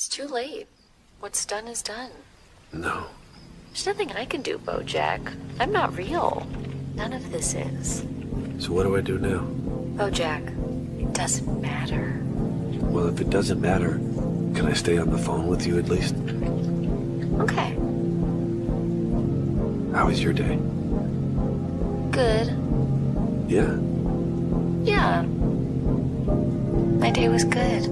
It's too late. What's done is done. No. There's nothing I can do, Bojack. I'm not real. None of this is. So what do I do now? Bojack, it doesn't matter. Well, if it doesn't matter, can I stay on the phone with you at least? Okay. How was your day? Good. Yeah? Yeah. My day was good.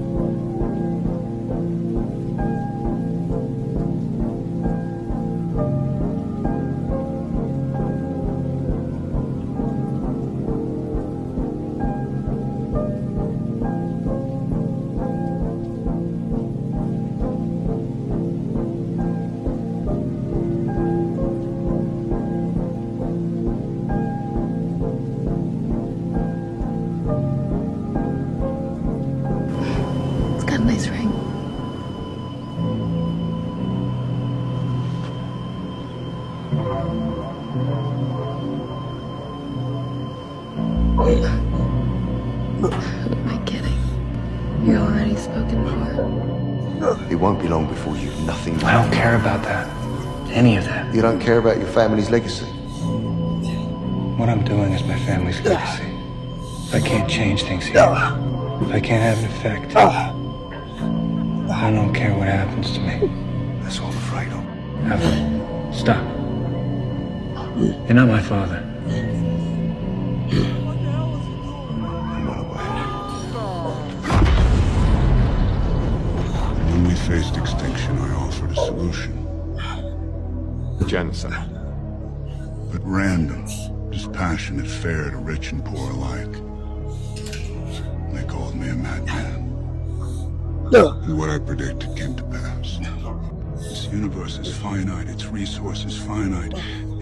Nice ring. Who am I kidding? You're already spoken for. It won't be long before you've nothing. I don't care about that. Any of that. You don't care about your family's legacy? What I'm doing is my family's legacy. If I can't change things here, if I can't have an effect, I don't care what happens to me. That's all I'm afraid of. Evelyn, stop. You're not my father. He went away. When we faced extinction, I offered a solution. Genocide. But random, dispassionate, fair to rich and poor alike. They called me a madman. And what I predicted came to pass. This universe is finite, its resources finite.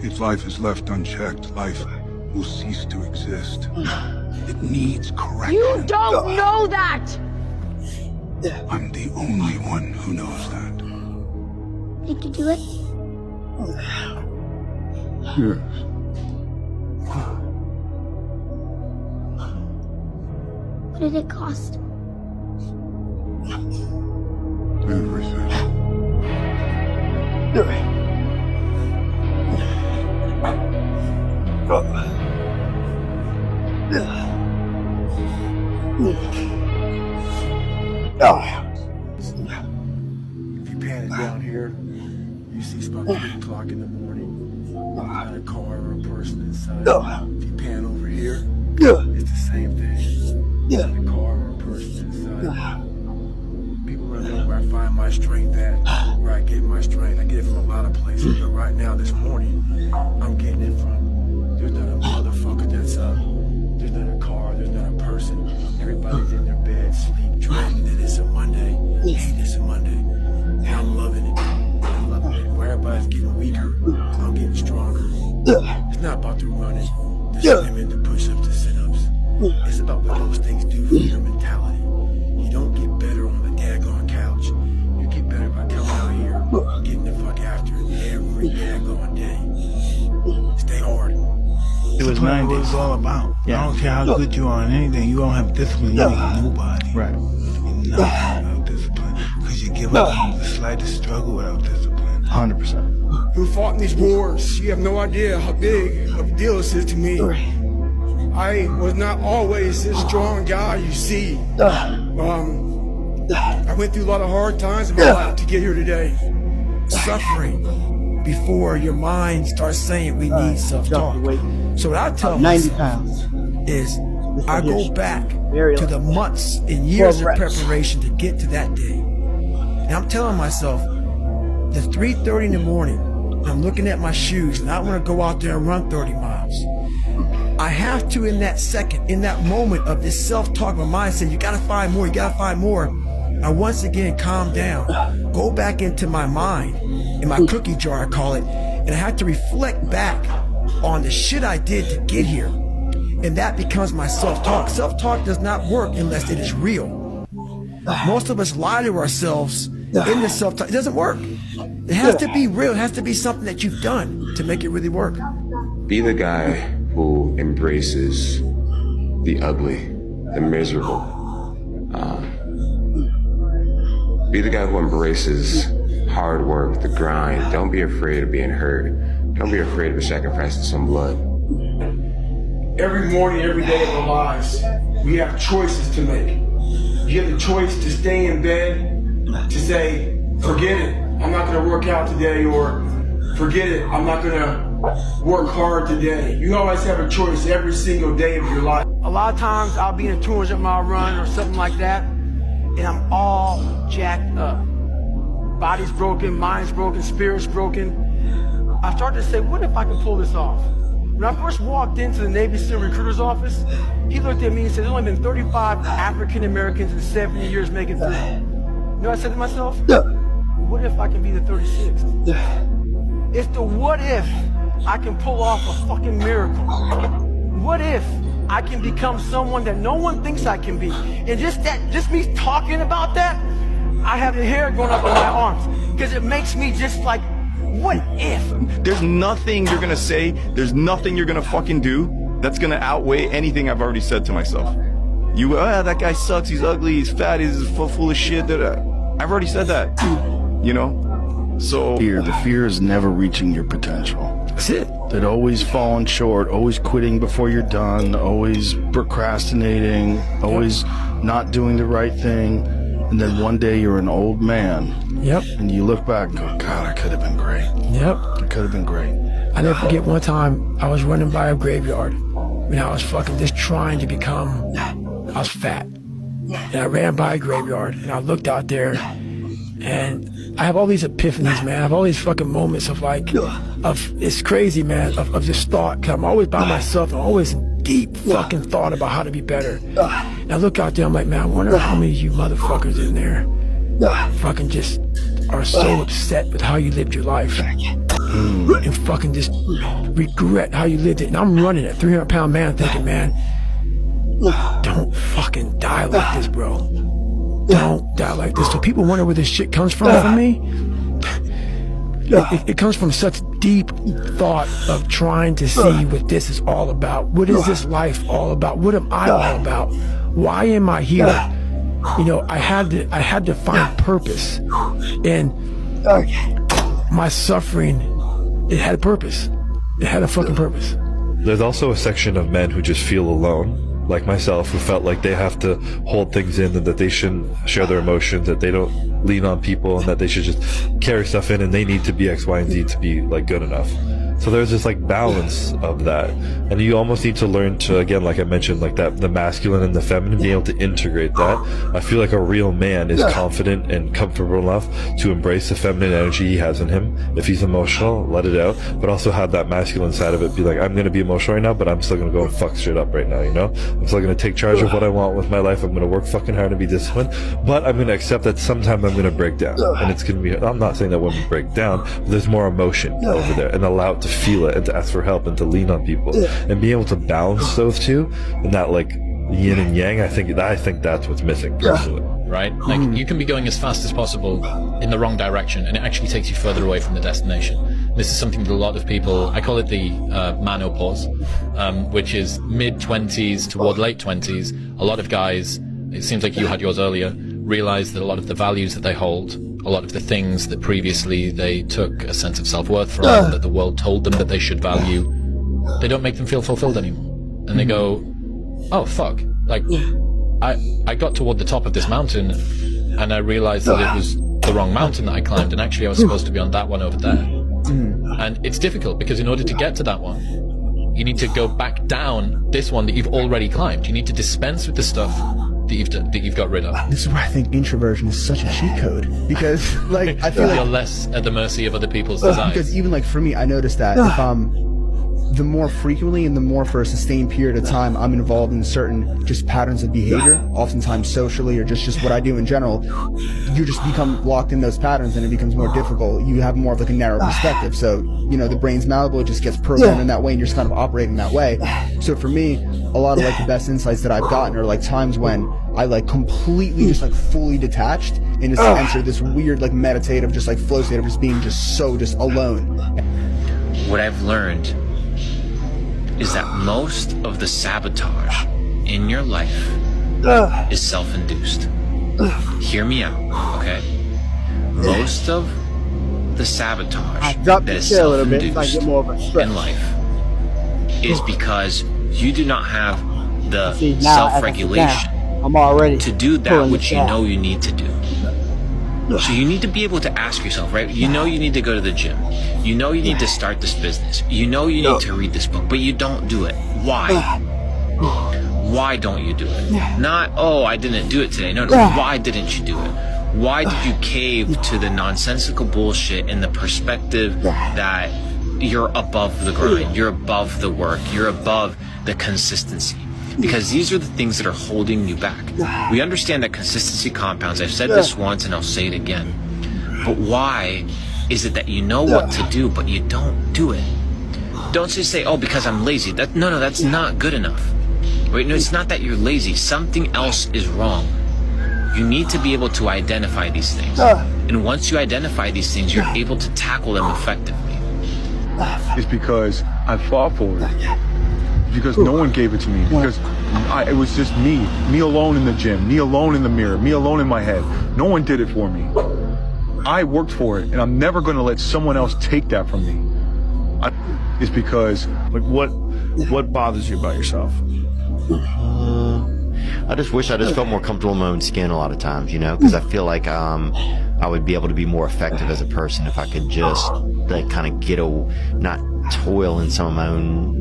If life is left unchecked, life will cease to exist. It needs correction. You don't know that! I'm the only one who knows that. Did you do it? Yes. What did it cost? Everything. If you pan it down here, you see it's about 3 o'clock in the morning. Not a car or a person inside. If you pan over here, it's the same thing. Not a car or a person inside. People want to know where I find my strength at, where I get my strength. I get it from a lot of places, but right now, this morning, I'm getting it from, there's not a motherfucker that's up. There's not a car, there's not a person. Everybody's in their bed, sleep, dreaming that it's a Monday. Hey, it's a Monday. And I'm loving it. I'm loving it. Where everybody's getting weaker, I'm getting stronger. It's not about the running, the swimming, the push-ups, the sit-ups. It's about what those things do for your mentality. You don't get better on the daggone couch. You get better by coming out here, getting the fuck after it every daggone day. Stay hard. It was 9 days. What it's all about. Yeah. I don't care how good you are in anything. You don't have discipline. You ain't nobody. Right. You're nothing without discipline. Because you give up the slightest struggle without discipline. 100%. Who fought in these wars? You have no idea how big of a deal this is to me. I was not always this strong guy you see. I went through a lot of hard times in my life to get here today. Suffering before your mind starts saying we need self-talk. So what I tell myself is I go back to the months and years of preparation to get to that day. And I'm telling myself, it's 3:30 in the morning, I'm looking at my shoes, and I want to go out there and run 30 miles. I have to, in that second, in that moment of this self-talk, my mind saying, you gotta find more, you gotta find more. I once again calm down, go back into my mind, in my cookie jar I call it, and I have to reflect back on the shit I did to get here. And that becomes my self-talk. Self-talk does not work unless it is real. Most of us lie to ourselves in the self-talk. It doesn't work. It has to be real. It has to be something that you've done to make it really work. Be the guy who embraces the ugly, the miserable, Be the guy who embraces hard work, the grind. Don't be afraid of being hurt. Don't be afraid of sacrificing some blood. Every morning, every day of our lives, we have choices to make. You have the choice to stay in bed, to say, forget it, I'm not gonna work out today, or forget it, I'm not gonna work hard today. You always have a choice every single day of your life. A lot of times I'll be in a 200-mile run or something like that, and I'm all jacked up. Body's broken, mind's broken, spirit's broken. I started to say, what if I can pull this off? When I first walked into the Navy SEAL recruiter's office, he looked at me and said, there's only been 35 African Americans in 70 years making food. You know what I said to myself? What if I can be the 36th? It's the what if I can pull off a fucking miracle. What if I can become someone that no one thinks I can be? And just me talking about that, I have the hair going up on my arms, because it makes me just like, what if? There's nothing you're gonna say, there's nothing you're gonna fucking do that's gonna outweigh anything I've already said to myself. That guy sucks, he's ugly, he's fat, he's full of shit. I've already said that, you know? So the fear is never reaching your potential. That's it. That always falling short, always quitting before you're done, always procrastinating, always not doing the right thing. And then one day you're an old man. Yep. And you look back and go, God, I could have been great. Yep. I could have been great. I never forget one time I was running by a graveyard when I was fucking just trying to become, I was fat. And I ran by a graveyard and I looked out there and I have all these epiphanies, man. I have all these fucking moments of like, it's crazy, man, of just thought. Cause I'm always by myself. I'm always in deep fucking thought about how to be better. And I look out there, I'm like, man, I wonder how many of you motherfuckers in there fucking just are so upset with how you lived your life. And fucking just regret how you lived it. And I'm running a 300-pound man thinking, man, don't fucking die like this, bro. Don't die like this. So people wonder where this shit comes from for me. It comes from such deep thought of trying to see what this is all about. What is this life all about? What am I all about? Why am I here? You know, I had to find purpose. And my suffering, it had a purpose. It had a fucking purpose. There's also a section of men who just feel alone, like myself, who felt like they have to hold things in and that they shouldn't share their emotions, that they don't lean on people, and that they should just carry stuff in and they need to be X, Y, and Z to be like good enough. So there's this like balance of that, and you almost need to learn to, again, like I mentioned, like that, the masculine and the feminine, being able to integrate that. I feel like a real man is confident and comfortable enough to embrace the feminine energy he has in him. If he's emotional, let it out, but also have that masculine side of it, be like, I'm gonna be emotional right now, but I'm still gonna go and fuck shit up right now, you know? I'm still gonna take charge of what I want with my life. I'm gonna work fucking hard and be disciplined, but I'm gonna accept that sometime I'm gonna break down, and it's gonna be, I'm not saying that women break down, but there's more emotion over there, and allow it to feel it and to ask for help and to lean on people and be able to balance those two and that like yin and yang. I think that's what's missing personally. Right? Like you can be going as fast as possible in the wrong direction and it actually takes you further away from the destination. This is something that a lot of people, I call it the menopause, which is mid-20s toward late 20s. A lot of guys, it seems like you had yours earlier, realize that a lot of the values that they hold, a lot of the things that previously they took a sense of self-worth from, that the world told them that they should value, they don't make them feel fulfilled anymore. And they go, oh fuck, like I got toward the top of this mountain and I realized that it was the wrong mountain that I climbed, and actually I was supposed to be on that one over there. And it's difficult because in order to get to that one, you need to go back down this one that you've already climbed. You need to dispense with the stuff that you've got rid of. This is why I think introversion is such a cheat code, because like I feel like you're less at the mercy of other people's desires. Because even like for me, I noticed that if the more frequently and the more for a sustained period of time I'm involved in certain just patterns of behavior, oftentimes socially or just what I do in general, you just become locked in those patterns and it becomes more difficult. You have more of like a narrow perspective. So, you know, the brain's malleable, it just gets programmed in that way and you're just kind of operating that way. So for me, a lot of like the best insights that I've gotten are like times when I like completely just like fully detached and just enter this weird like meditative just like flow state of just being just so just alone. What I've learned is that most of the sabotage in your life is self-induced. Hear me out, okay? most of the sabotage Drop that the is chair a little bit so I self-induced get more of a stretch. in life is because you do not have the See, now, self-regulation I'm already to do that pulling which it you down. know you need to do. So you need to be able to ask yourself, right? You know you need to go to the gym. You know you need to start this business. You know you need to read this book, but you don't do it. Why? Why don't you do it? Not, oh, I didn't do it today. No, why didn't you do it? Why did you cave to the nonsensical bullshit in the perspective that you're above the grind, you're above the work, you're above the consistency? Because these are the things that are holding you back. We understand that consistency compounds. I've said this once and I'll say it again. But why is it that you know what to do, but you don't do it? Don't just say, oh, because I'm lazy. No, that's not good enough. Right? No, it's not that you're lazy. Something else is wrong. You need to be able to identify these things. And once you identify these things, you're able to tackle them effectively. It's because I fought for it. Because no one gave it to me. Because it was just me alone in the gym, me alone in the mirror, me alone in my head. No one did it for me. I worked for it, and I'm never going to let someone else take that from me. It's because, like, what bothers you about yourself? I just wish I just felt more comfortable in my own skin a lot of times, you know, because I feel like I would be able to be more effective as a person if I could just like kind of not toil in some of my own,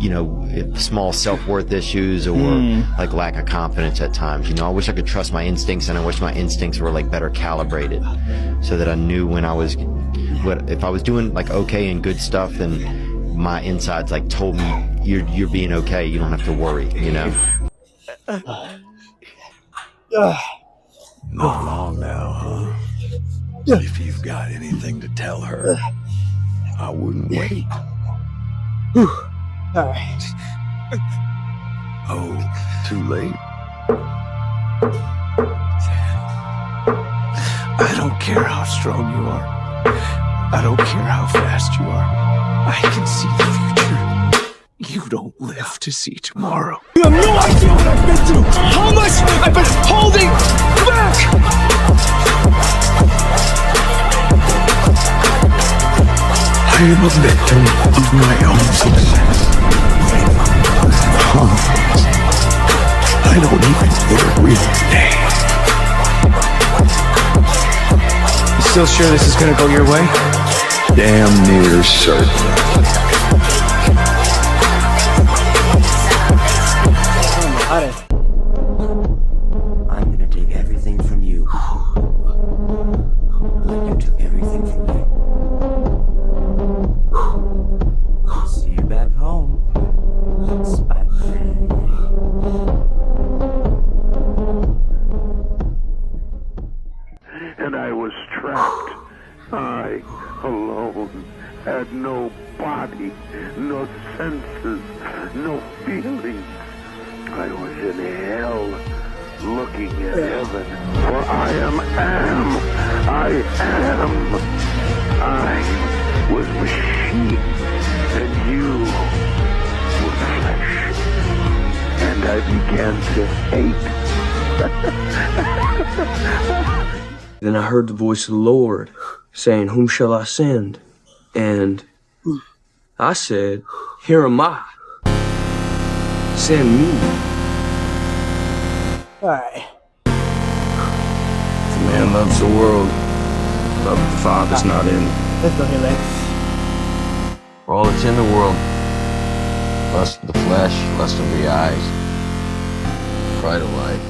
you know, small self-worth issues or like lack of confidence at times. You know, I wish I could trust my instincts, and I wish my instincts were like better calibrated so that I knew when if I was doing like okay and good stuff, then my insides like told me you're being okay. You don't have to worry, you know. Not long now, huh? If you've got anything to tell her, I wouldn't wait. Alright. Oh, too late? I don't care how strong you are. I don't care how fast you are. I can see the future. You don't live to see tomorrow. You have no idea what I've been through! How much I've been holding back! I am a victim of my own success. I don't even live a real day. You still sure this is gonna go your way? Damn near certain. I'm gonna take everything from you. Like you took everything from me. See you back home, Spider-Man. And I was trapped. I, alone, had no body, no senses, no feelings. I was in hell, looking at heaven, for I am. I was machine, and you were flesh. And I began to hate. Then I heard the voice of the Lord saying, "Whom shall I send?" And I said, "Here am I. Send me." Alright. If a man loves the world, love of the Father's not in. Let's go here, Lex. For all that's in the world, lust of the flesh, lust of the eyes, pride of life.